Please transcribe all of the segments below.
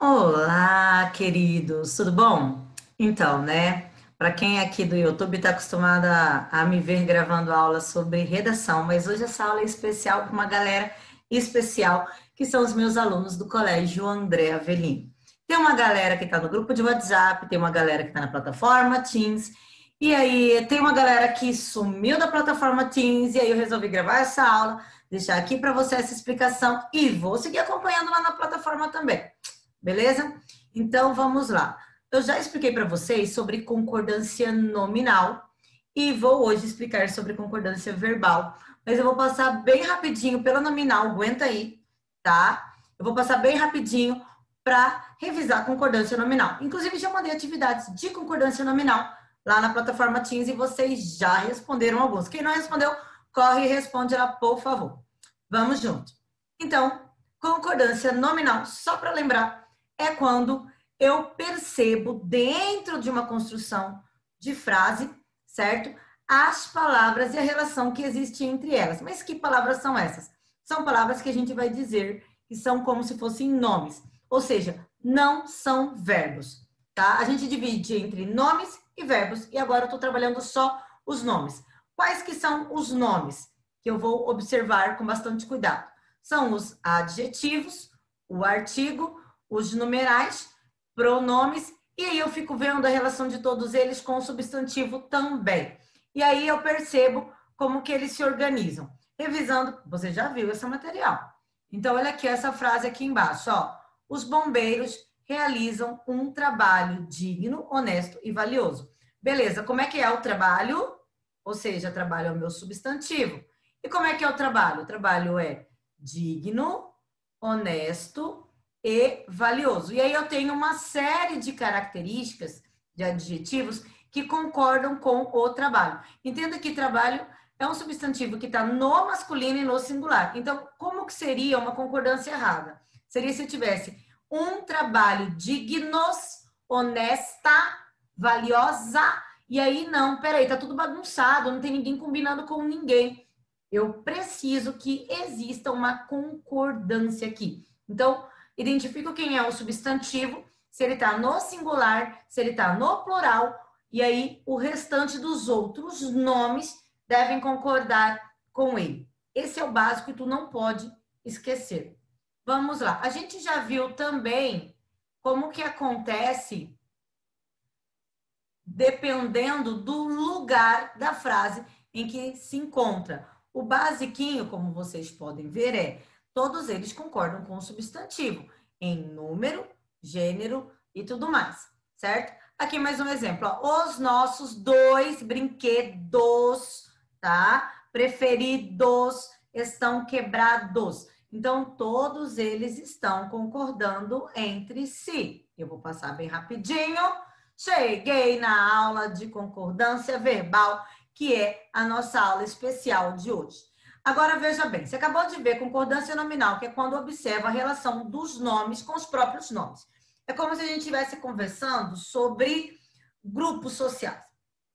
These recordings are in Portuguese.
Olá, queridos, tudo bom? Então, né? Para quem é aqui do YouTube está acostumado a me ver gravando aula sobre redação, mas hoje essa aula é especial para uma galera especial, que são os meus alunos do Colégio André Avelino. Tem uma galera que está no grupo de WhatsApp, tem uma galera que está na plataforma Teams, e aí tem uma galera que sumiu da plataforma Teams, e aí eu resolvi gravar essa aula, deixar aqui para você essa explicação e vou seguir acompanhando lá na plataforma também. Beleza? Então vamos lá. Eu já expliquei para vocês sobre concordância nominal e vou hoje explicar sobre concordância verbal, mas eu vou passar bem rapidinho pela nominal, aguenta aí, tá? Eu vou passar bem rapidinho para revisar a concordância nominal. Inclusive já mandei atividades de concordância nominal lá na plataforma Teams e vocês já responderam alguns. Quem não respondeu, corre e responde lá, por favor. Vamos junto. Então, concordância nominal, só para lembrar, é quando eu percebo dentro de uma construção de frase, certo? As palavras e a relação que existe entre elas. Mas que palavras são essas? São palavras que a gente vai dizer que são como se fossem nomes, ou seja, não são verbos, tá? A gente divide entre nomes e verbos e agora eu estou trabalhando só os nomes. Quais que são os nomes que eu vou observar com bastante cuidado? São os adjetivos, o artigo, os numerais, pronomes, e aí eu fico vendo a relação de todos eles com o substantivo também. E aí eu percebo como que eles se organizam. Revisando, você já viu esse material. Então, olha aqui essa frase aqui embaixo, ó. Os bombeiros realizam um trabalho digno, honesto e valioso. Beleza, como é que é o trabalho? Ou seja, trabalho é o meu substantivo. E como é que é o trabalho? O trabalho é digno, honesto e valioso. E aí eu tenho uma série de características, de adjetivos, que concordam com o trabalho. Entenda que trabalho é um substantivo que está no masculino e no singular. Então, como que seria uma concordância errada? Seria se eu tivesse um trabalho dignos, honesta, valiosa, e aí não, peraí, tá tudo bagunçado, não tem ninguém combinando com ninguém. Eu preciso que exista uma concordância aqui. Então, identifico quem é o substantivo, se ele está no singular, se ele está no plural, e aí o restante dos outros nomes devem concordar com ele. Esse é o básico e tu não pode esquecer. Vamos lá. A gente já viu também como que acontece dependendo do lugar da frase em que se encontra. O basiquinho, como vocês podem ver, é todos eles concordam com o substantivo em número, gênero e tudo mais, certo? Aqui mais um exemplo, ó. Os nossos dois brinquedos, tá? Preferidos estão quebrados. Então, todos eles estão concordando entre si. Eu vou passar bem rapidinho. Cheguei na aula de concordância verbal, que é a nossa aula especial de hoje. Agora, veja bem, você acabou de ver concordância nominal, que é quando observa a relação dos nomes com os próprios nomes. É como se a gente estivesse conversando sobre grupos sociais,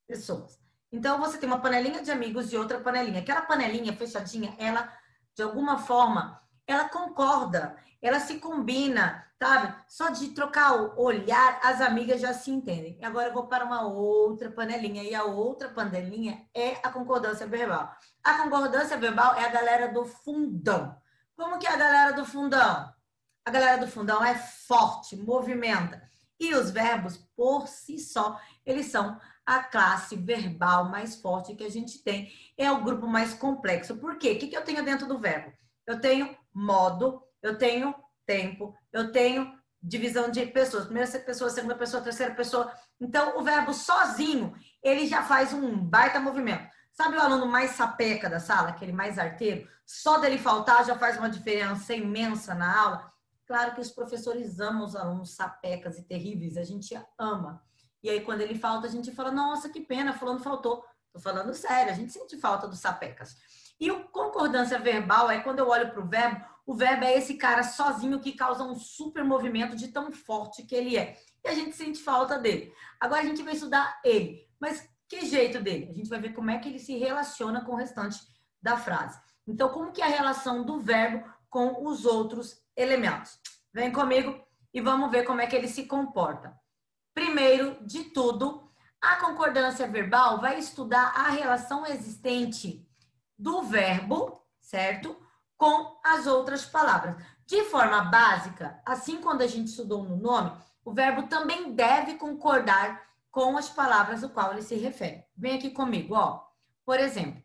pessoas. Então, você tem uma panelinha de amigos e outra panelinha. Aquela panelinha fechadinha, ela, de alguma forma, ela concorda, ela se combina, sabe? Só de trocar o olhar, as amigas já se entendem. Agora eu vou para uma outra panelinha, e a outra panelinha é a concordância verbal. A concordância verbal é a galera do fundão. Como que é a galera do fundão? A galera do fundão é forte, movimenta. E os verbos, por si só, eles são a classe verbal mais forte que a gente tem. É o grupo mais complexo. Por quê? O que eu tenho dentro do verbo? Eu tenho modo, eu tenho tempo, eu tenho divisão de pessoas. Primeira pessoa, segunda pessoa, terceira pessoa. Então, o verbo sozinho, ele já faz um baita movimento. Sabe o aluno mais sapeca da sala, aquele mais arteiro? Só dele faltar já faz uma diferença imensa na aula. Claro que os professores amam os alunos sapecas e terríveis, a gente ama. E aí, quando ele falta, a gente fala, nossa, que pena, fulano faltou. Tô falando sério, a gente sente falta dos sapecas. E o concordância verbal é quando eu olho para o verbo é esse cara sozinho que causa um super movimento de tão forte que ele é. E a gente sente falta dele. Agora a gente vai estudar ele. Mas que jeito dele? A gente vai ver como é que ele se relaciona com o restante da frase. Então, como que é a relação do verbo com os outros elementos? Vem comigo e vamos ver como é que ele se comporta. Primeiro de tudo, a concordância verbal vai estudar a relação existente do verbo, certo? Com as outras palavras. De forma básica, assim quando a gente estudou no nome, o verbo também deve concordar com as palavras ao qual ele se refere. Vem aqui comigo, ó. Por exemplo,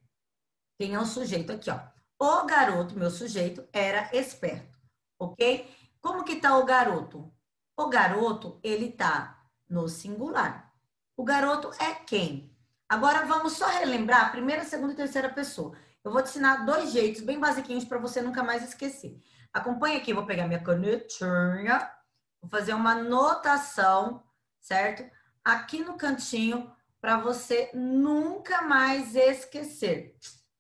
tem um sujeito aqui, ó. O garoto, meu sujeito, era esperto, ok? Como que tá o garoto? O garoto, ele tá no singular. O garoto é quem? Agora vamos só relembrar a primeira, segunda e terceira pessoa. Eu vou te ensinar dois jeitos bem basiquinhos para você nunca mais esquecer. Acompanha aqui, vou pegar minha canetinha, vou fazer uma anotação, certo? Aqui no cantinho, para você nunca mais esquecer.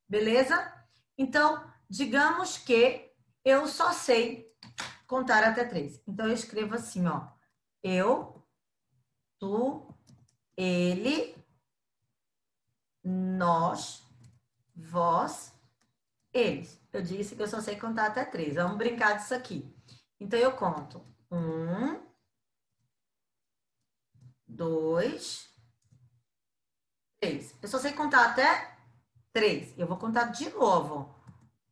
Beleza? Então, digamos que eu só sei contar até 3. Então, eu escrevo assim, ó. Eu, tu, ele, nós, vós, eles. Eu disse que eu só sei contar até 3. Vamos brincar disso aqui. Então, eu conto 1, 2, 3. Eu só sei contar até 3. Eu vou contar de novo.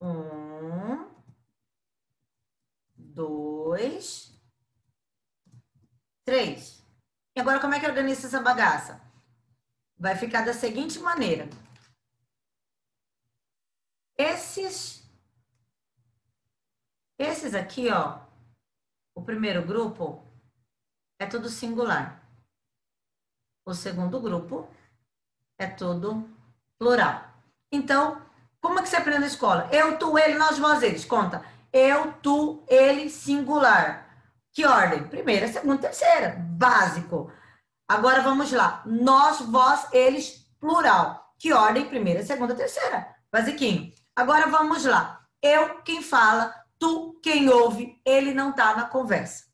1, 2, 3. E agora, como é que organiza essa bagaça? Vai ficar da seguinte maneira. Esses aqui, ó, o primeiro grupo é tudo singular. O segundo grupo é tudo plural. Então, como é que você aprende na escola? Eu, tu, ele, nós, vós, eles. Conta. Eu, tu, ele, singular. Que ordem? Primeira, segunda, terceira. Básico. Agora vamos lá. Nós, vós, eles, plural. Que ordem? Primeira, segunda, terceira. Basiquinho. Agora vamos lá. Eu, quem fala, tu, quem ouve, ele não tá na conversa.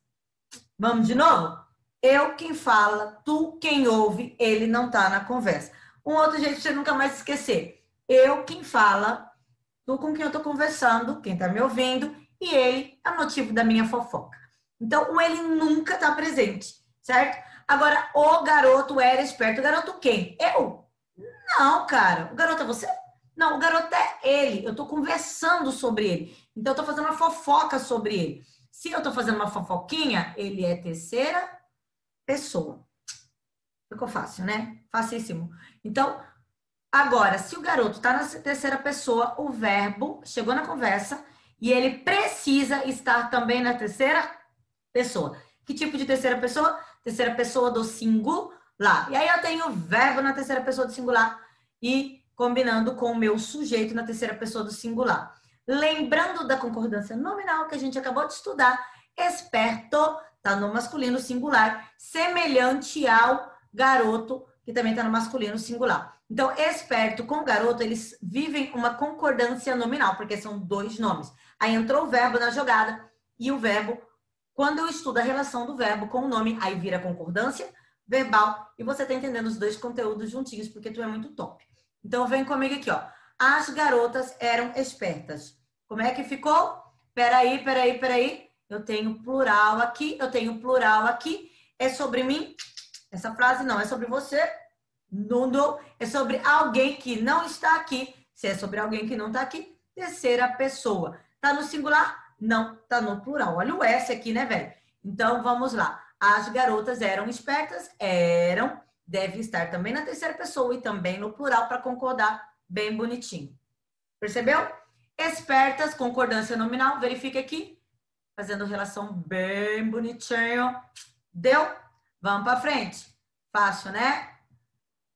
Vamos de novo? Eu, quem fala, tu, quem ouve, ele não tá na conversa. Um outro jeito de você nunca mais esquecer. Eu, quem fala, tu com quem eu tô conversando, quem tá me ouvindo, e ele é o motivo da minha fofoca. Então, o ele nunca tá presente, certo? Agora, o garoto era esperto. O garoto quem? Eu? Não, cara. O garoto é você? Não, o garoto é ele. Eu tô conversando sobre ele. Então, eu tô fazendo uma fofoca sobre ele. Se eu tô fazendo uma fofoquinha, ele é terceira pessoa. Ficou fácil, né? Facíssimo. Então, agora, se o garoto tá na terceira pessoa, o verbo chegou na conversa e ele precisa estar também na terceira pessoa. Que tipo de terceira pessoa? Terceira pessoa do singular. E aí eu tenho o verbo na terceira pessoa do singular e combinando com o meu sujeito na terceira pessoa do singular. Lembrando da concordância nominal que a gente acabou de estudar, esperto está no masculino singular, semelhante ao garoto, que também está no masculino singular. Então, esperto com garoto, eles vivem uma concordância nominal, porque são dois nomes. Aí entrou o verbo na jogada e o verbo, quando eu estudo a relação do verbo com o nome, aí vira concordância verbal e você está entendendo os dois conteúdos juntinhos, porque tu é muito top. Então, vem comigo aqui, ó. As garotas eram espertas. Como é que ficou? Peraí. Eu tenho plural aqui, eu tenho plural aqui. É sobre mim? Essa frase não, é sobre você. Nuno, é sobre alguém que não está aqui. Se é sobre alguém que não está aqui, terceira pessoa. Tá no singular? Não, tá no plural. Olha o S aqui, né, velho? Então, vamos lá. As garotas eram espertas? Eram. Deve estar também na terceira pessoa e também no plural para concordar bem bonitinho. Percebeu? Espertas, concordância nominal. Verifica aqui. Fazendo relação bem bonitinho. Deu? Vamos para frente. Fácil, né?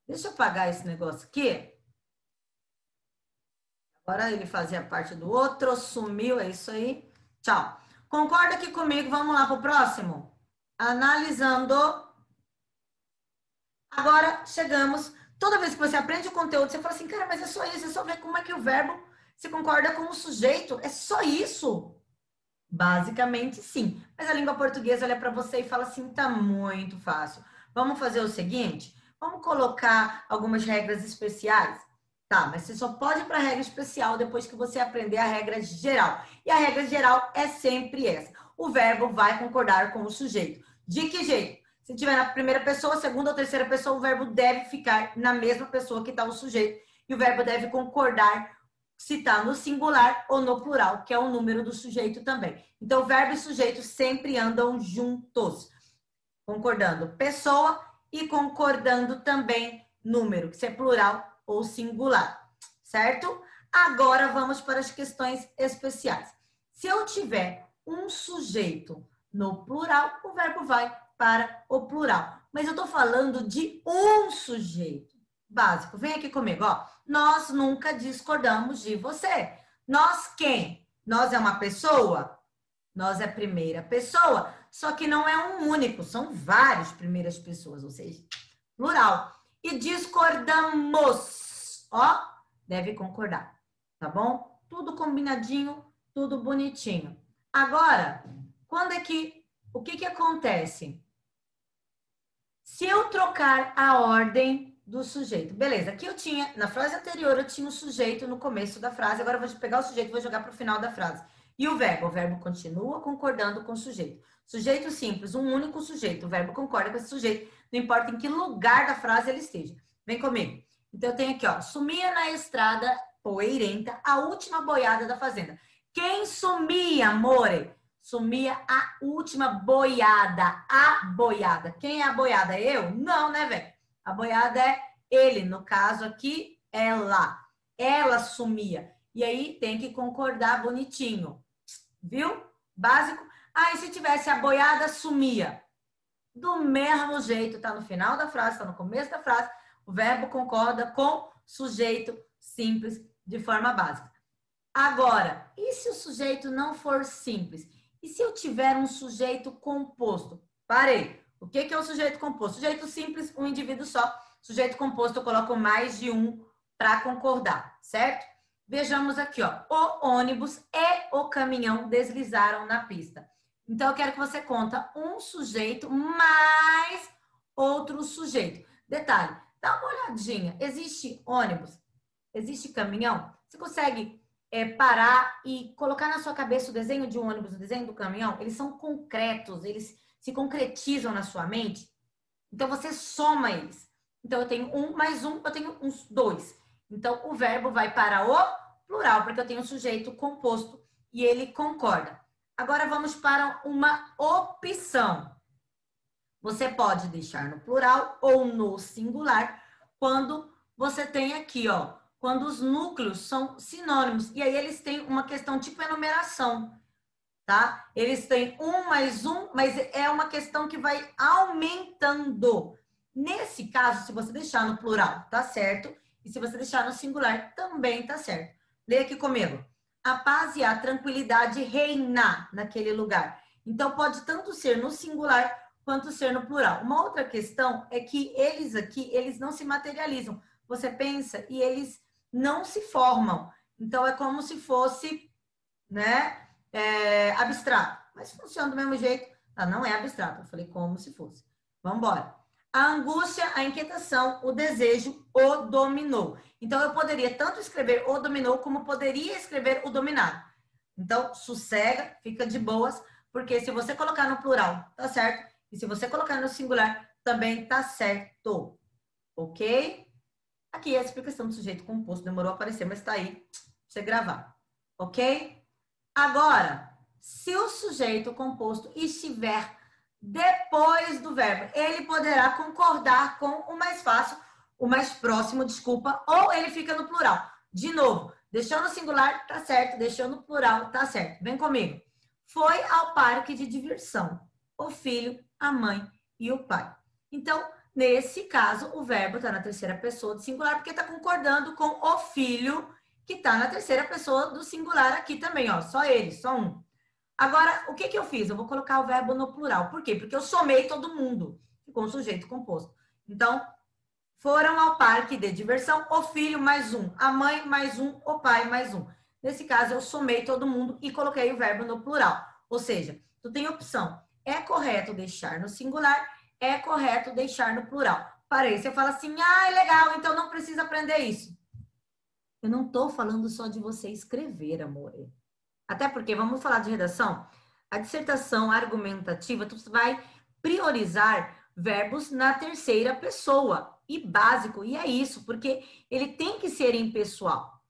Deixa eu apagar esse negócio aqui. Agora ele fazia parte do outro, sumiu, é isso aí. Tchau. Concorda aqui comigo? Vamos lá para o próximo? Analisando. Agora chegamos. Toda vez que você aprende o conteúdo, você fala assim, cara, mas é só isso, é só ver como é que o verbo se concorda com o sujeito. É só isso. Basicamente, sim. Mas a língua portuguesa olha para você e fala assim, tá muito fácil. Vamos fazer o seguinte? Vamos colocar algumas regras especiais? Tá, mas você só pode ir para a regra especial depois que você aprender a regra geral. E a regra geral é sempre essa. o verbo vai concordar com o sujeito. De que jeito? Se tiver na primeira pessoa, segunda ou terceira pessoa, o verbo deve ficar na mesma pessoa que está o sujeito. E o verbo deve concordar se está no singular ou no plural, que é o número do sujeito também. Então, verbo e sujeito sempre andam juntos, concordando pessoa e concordando também número, se é plural ou singular, certo? Agora vamos para as questões especiais. Se eu tiver um sujeito no plural, o verbo vai para o plural. Mas eu estou falando de um sujeito básico. Vem aqui comigo, ó. Nós nunca discordamos de você. Nós quem? Nós é uma pessoa? Nós é primeira pessoa, só que não é um único, são várias primeiras pessoas, ou seja, plural. E discordamos, ó, deve concordar, tá bom? Tudo combinadinho, tudo bonitinho. Agora, o que acontece? Se eu trocar a ordem do sujeito, beleza, aqui eu tinha, na frase anterior eu tinha o sujeito no começo da frase, agora eu vou pegar o sujeito e vou jogar para o final da frase. E o verbo continua concordando com o sujeito. Sujeito simples, um único sujeito, o verbo concorda com esse sujeito, não importa em que lugar da frase ele esteja. Vem comigo. Então eu tenho aqui, ó, sumia na estrada poeirenta a última boiada da fazenda. Quem sumia, amore? Sumia a última boiada, a boiada. Quem é a boiada? Eu? Não, né, velho? A boiada é ele, no caso aqui, ela. Ela sumia. E aí tem que concordar bonitinho. Viu? Básico. Aí se tivesse a boiada, sumia. Do mesmo jeito, tá no final da frase, tá no começo da frase, o verbo concorda com sujeito simples de forma básica. Agora, e se o sujeito não for simples? E se eu tiver um sujeito composto? Parei. O que é o sujeito composto? Sujeito simples, um indivíduo só. Sujeito composto, eu coloco mais de um para concordar, certo? Vejamos aqui, ó. O ônibus e o caminhão deslizaram na pista. Então, eu quero que você conta um sujeito mais outro sujeito. Detalhe, dá uma olhadinha. Existe ônibus? Existe caminhão? Você consegue parar e colocar na sua cabeça o desenho de um ônibus, o desenho do caminhão? Eles são concretos, eles se concretizam na sua mente. Então, você soma eles. Então, eu tenho um mais um, eu tenho uns dois. Então, o verbo vai para o plural, porque eu tenho um sujeito composto e ele concorda. Agora, vamos para uma opção. Você pode deixar no plural ou no singular quando você tem aqui, ó, quando os núcleos são sinônimos. E aí, eles têm uma questão tipo enumeração, tá? Eles têm um mais um, mas é uma questão que vai aumentando. Nesse caso, se você deixar no plural, tá certo? E se você deixar no singular, também tá certo. Leia aqui comigo. A paz e a tranquilidade reina naquele lugar. Então, pode tanto ser no singular quanto ser no plural. Uma outra questão é que eles aqui, eles não se materializam. Você pensa e eles não se formam. Então, é como se fosse, né, abstrato. Mas funciona do mesmo jeito. Tá? Não é abstrato. Eu falei como se fosse. Vamos embora. A angústia, a inquietação, o desejo o dominou. Então, eu poderia tanto escrever o dominou, como poderia escrever o dominado. Então, sossega, fica de boas, porque se você colocar no plural, tá certo? E se você colocar no singular, também tá certo. Ok? Aqui a explicação do sujeito composto demorou a aparecer, mas tá aí pra você gravar. Ok? Agora, se o sujeito composto estiver depois do verbo, ele poderá concordar com o mais fácil, o mais próximo, desculpa, ou ele fica no plural. De novo, deixou no singular, tá certo, deixou no plural, tá certo. Vem comigo. Foi ao parque de diversão. O filho, a mãe e o pai. Então, nesse caso, o verbo está na terceira pessoa do singular, porque está concordando com o filho, que está na terceira pessoa do singular aqui também, ó. Só ele, só um. Agora, o que eu fiz? Eu vou colocar o verbo no plural. Por quê? Porque eu somei todo mundo. Ficou um sujeito composto. Então, foram ao parque de diversão, o filho mais um, a mãe mais um, o pai mais um. Nesse caso, eu somei todo mundo e coloquei o verbo no plural. Ou seja, tu tem opção. É correto deixar no singular, é correto deixar no plural. Parei, você fala assim, ah, legal, então não precisa aprender isso. Eu não estou falando só de você escrever, amor. Até porque, vamos falar de redação, a dissertação argumentativa, tu vai priorizar verbos na terceira pessoa. E básico, e é isso, porque ele tem que ser impessoal,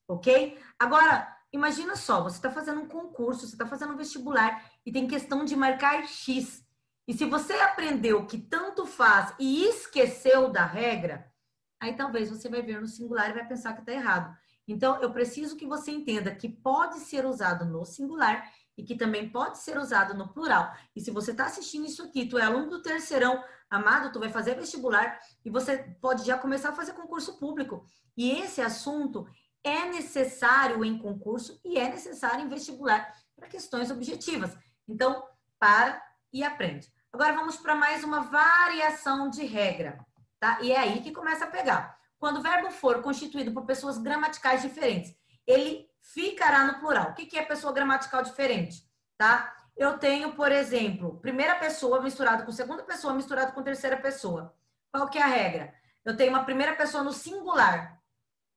ok? Agora, imagina só, você está fazendo um concurso, você está fazendo um vestibular e tem questão de marcar X. E se você aprendeu que tanto faz e esqueceu da regra, aí talvez você vai ver no singular e vai pensar que está errado. Então, eu preciso que você entenda que pode ser usado no singular e que também pode ser usado no plural. E se você está assistindo isso aqui, tu é aluno do terceirão, amado, tu vai fazer vestibular e você pode já começar a fazer concurso público. E esse assunto é necessário em concurso e é necessário em vestibular para questões objetivas. Então, para e aprende. Agora vamos para mais uma variação de regra, tá? E é aí que começa a pegar. Quando o verbo for constituído por pessoas gramaticais diferentes, ele ficará no plural. O que é pessoa gramatical diferente? Tá? Eu tenho, por exemplo, primeira pessoa misturado com segunda pessoa misturado com terceira pessoa. Qual que é a regra? Eu tenho uma primeira pessoa no singular.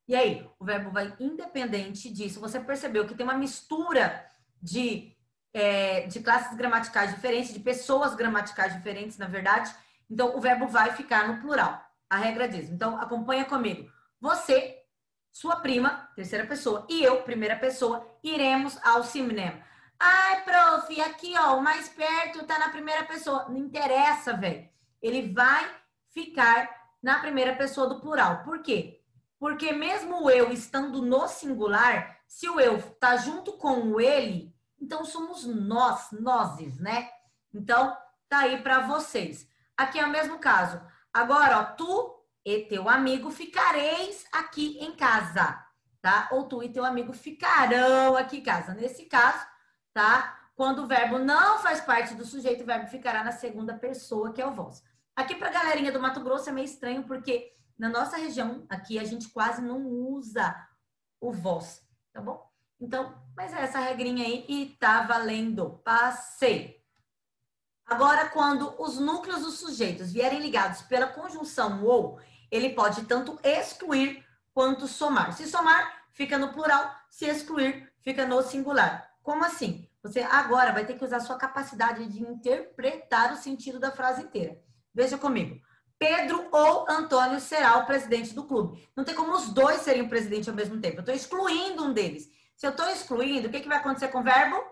E aí, o verbo vai independente disso. Você percebeu que tem uma mistura de classes gramaticais diferentes, de pessoas gramaticais diferentes, na verdade. Então, o verbo vai ficar no plural. A regra diz. Então, acompanha comigo. Você, sua prima, terceira pessoa, e eu, primeira pessoa, iremos ao cinema. Ai, prof, aqui, ó, o mais perto tá na primeira pessoa. Não interessa, velho. Ele vai ficar na primeira pessoa do plural. Por quê? Porque mesmo o eu estando no singular, se o eu tá junto com o ele, então somos nós, nozes, né? Então, tá aí para vocês. Aqui é o mesmo caso. Agora, ó, tu e teu amigo ficareis aqui em casa, tá? Ou tu e teu amigo ficarão aqui em casa. Nesse caso, tá? Quando o verbo não faz parte do sujeito, o verbo ficará na segunda pessoa, que é o vós. Aqui pra galerinha do Mato Grosso é meio estranho, porque na nossa região, aqui, a gente quase não usa o vós, tá bom? Então, mas é essa regrinha aí e tá valendo. Passei. Agora, quando os núcleos dos sujeitos vierem ligados pela conjunção ou, ele pode tanto excluir quanto somar. Se somar, fica no plural. Se excluir, fica no singular. Como assim? Você agora vai ter que usar sua capacidade de interpretar o sentido da frase inteira. Veja comigo. Pedro ou Antônio será o presidente do clube. Não tem como os dois serem o presidente ao mesmo tempo. Eu estou excluindo um deles. Se eu estou excluindo, o que vai acontecer com o verbo?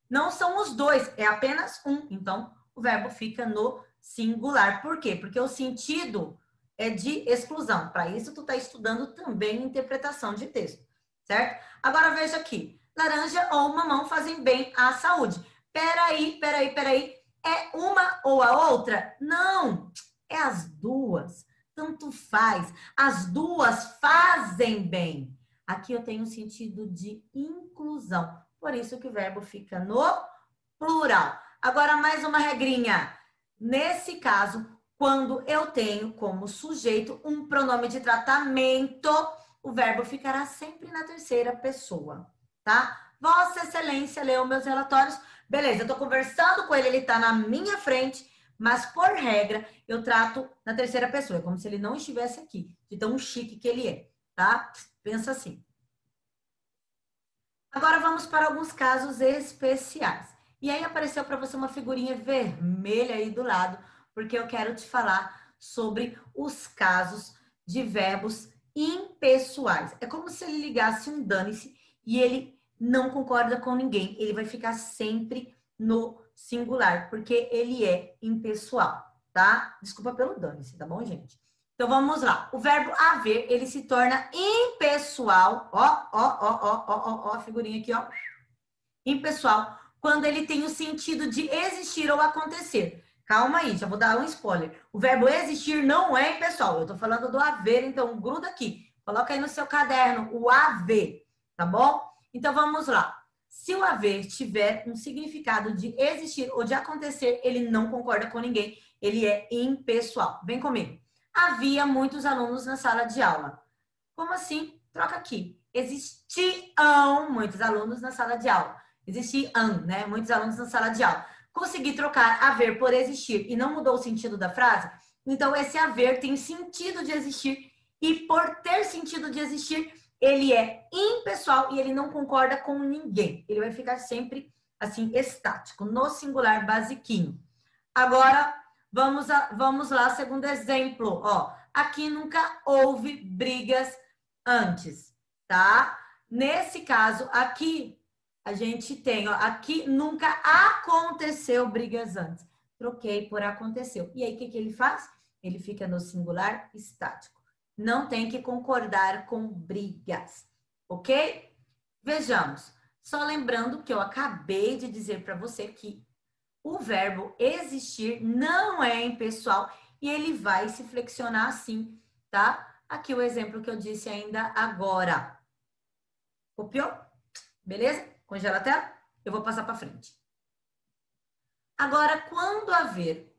Não são os dois, é apenas um. Então, o verbo fica no singular. Por quê? Porque o sentido é de exclusão. Para isso, tu está estudando também interpretação de texto, certo? Agora, veja aqui. Laranja ou mamão fazem bem à saúde. Peraí. É uma ou a outra? Não, é as duas. Tanto faz. As duas fazem bem. Aqui eu tenho um sentido de inclusão. Por isso que o verbo fica no plural. Agora, mais uma regrinha. Nesse caso, quando eu tenho como sujeito um pronome de tratamento, o verbo ficará sempre na terceira pessoa, tá? Vossa Excelência leu meus relatórios. Beleza, eu tô conversando com ele, ele tá na minha frente, mas por regra, eu trato na terceira pessoa. É como se ele não estivesse aqui, de tão chique que ele é, tá? Pensa assim. Agora vamos para alguns casos especiais. E aí apareceu para você uma figurinha vermelha aí do lado, porque eu quero te falar sobre os casos de verbos impessoais. É como se ele ligasse um dane-se e ele não concorda com ninguém. Ele vai ficar sempre no singular, porque ele é impessoal, tá? Desculpa pelo dane-se, tá bom, gente? Então vamos lá. O verbo haver, ele se torna impessoal. Ó, a figurinha aqui, ó. Impessoal, quando ele tem o sentido de existir ou acontecer. Calma aí, já vou dar um spoiler. O verbo existir não é impessoal. Eu tô falando do haver, então gruda aqui. Coloca aí no seu caderno o haver, tá bom? Então vamos lá. Se o haver tiver um significado de existir ou de acontecer, ele não concorda com ninguém. Ele é impessoal. Vem comigo. Havia muitos alunos na sala de aula. Como assim? Troca aqui. Existiam muitos alunos na sala de aula. Existiam, né? Muitos alunos na sala de aula. Consegui trocar haver por existir e não mudou o sentido da frase? Então, esse haver tem sentido de existir e por ter sentido de existir, ele é impessoal e ele não concorda com ninguém. Ele vai ficar sempre assim, estático, no singular basiquinho. Agora, vamos lá, segundo exemplo. Ó, aqui nunca houve brigas antes, tá? Nesse caso, aqui, a gente tem, ó, aqui nunca aconteceu brigas antes. Troquei por aconteceu. E aí, o que ele faz? Ele fica no singular estático. Não tem que concordar com brigas, ok? Vejamos. Só lembrando que eu acabei de dizer para você que o verbo existir não é impessoal e ele vai se flexionar assim, tá? Aqui o exemplo que eu disse ainda agora. Copiou? Beleza? Congela a tela? Eu vou passar para frente. Agora, quando haver,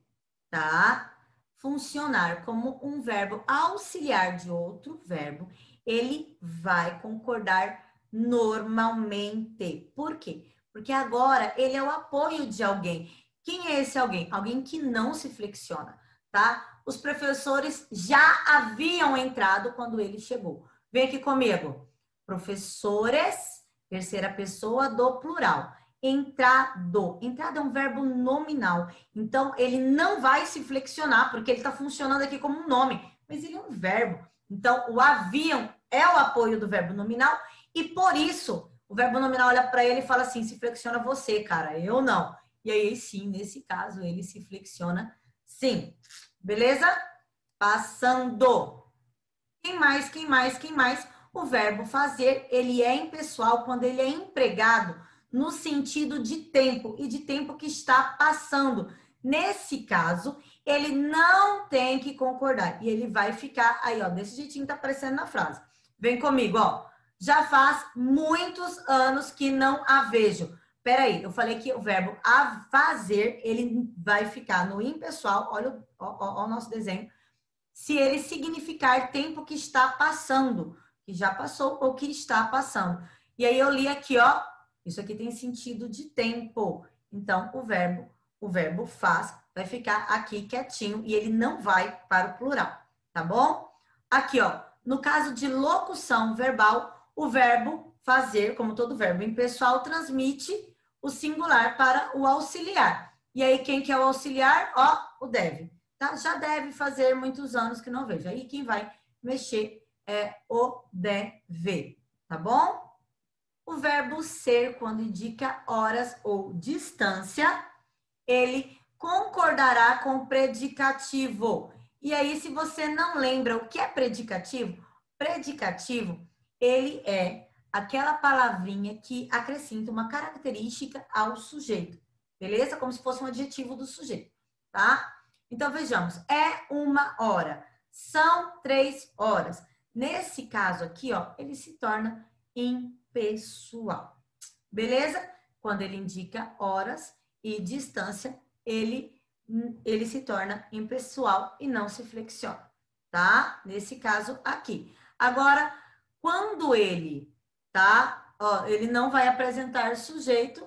tá? Funcionar como um verbo auxiliar de outro verbo, ele vai concordar normalmente. Por quê? Porque agora ele é o apoio de alguém. Quem é esse alguém? Alguém que não se flexiona, tá? Os professores já haviam entrado quando ele chegou. Vem aqui comigo. Professores, terceira pessoa do plural. Entrado. Entrado é um verbo nominal. Então, ele não vai se flexionar, porque ele está funcionando aqui como um nome. Mas ele é um verbo. Então, o haviam é o apoio do verbo nominal. E por isso, o verbo nominal olha para ele e fala assim, se flexiona você, cara. Eu não. E aí, sim, nesse caso, ele se flexiona sim. Beleza? Passando. Quem mais, quem mais, quem mais? O verbo fazer, ele é impessoal quando ele é empregado no sentido de tempo e de tempo que está passando. Nesse caso, ele não tem que concordar e ele vai ficar aí, ó, desse jeitinho tá aparecendo na frase. Vem comigo, ó. Já faz muitos anos que não a vejo. Peraí, eu falei que o verbo a fazer, ele vai ficar no impessoal, olha o nosso desenho, se ele significar tempo que está passando, que já passou ou que está passando. E aí eu li aqui, ó, isso aqui tem sentido de tempo. Então, o verbo faz vai ficar aqui quietinho e ele não vai para o plural, tá bom? Aqui, ó, no caso de locução verbal, o verbo fazer, como todo verbo impessoal, transmite o singular para o auxiliar. E aí, quem que é o auxiliar? Ó, o deve. Tá? Já deve fazer muitos anos que não vejo. Aí quem vai mexer é o deve, tá bom? O verbo ser, quando indica horas ou distância, ele concordará com o predicativo. E aí, se você não lembra o que é predicativo, predicativo, ele é aquela palavrinha que acrescenta uma característica ao sujeito, beleza? Como se fosse um adjetivo do sujeito, tá? Então, vejamos, é 1 hora, são 3 horas. Nesse caso aqui, ó, ele se torna impessoal, beleza? Quando ele indica horas e distância, ele se torna impessoal e não se flexiona, tá? Nesse caso aqui. Agora, quando ele, tá? Ó, ele não vai apresentar sujeito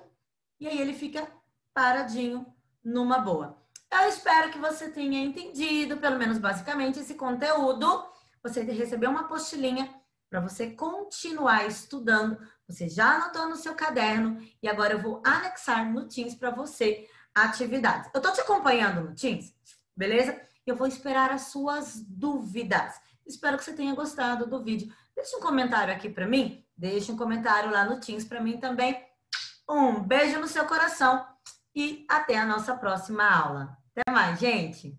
e aí ele fica paradinho numa boa. Eu espero que você tenha entendido, pelo menos basicamente, esse conteúdo. Você recebeu uma apostilinha para você continuar estudando. Você já anotou no seu caderno e agora eu vou anexar no Teams para você atividades. Eu estou te acompanhando no Teams, beleza? Eu vou esperar as suas dúvidas. Espero que você tenha gostado do vídeo. Deixa um comentário aqui para mim. Deixa um comentário lá no Teams para mim também. Um beijo no seu coração e até a nossa próxima aula. Até mais, gente!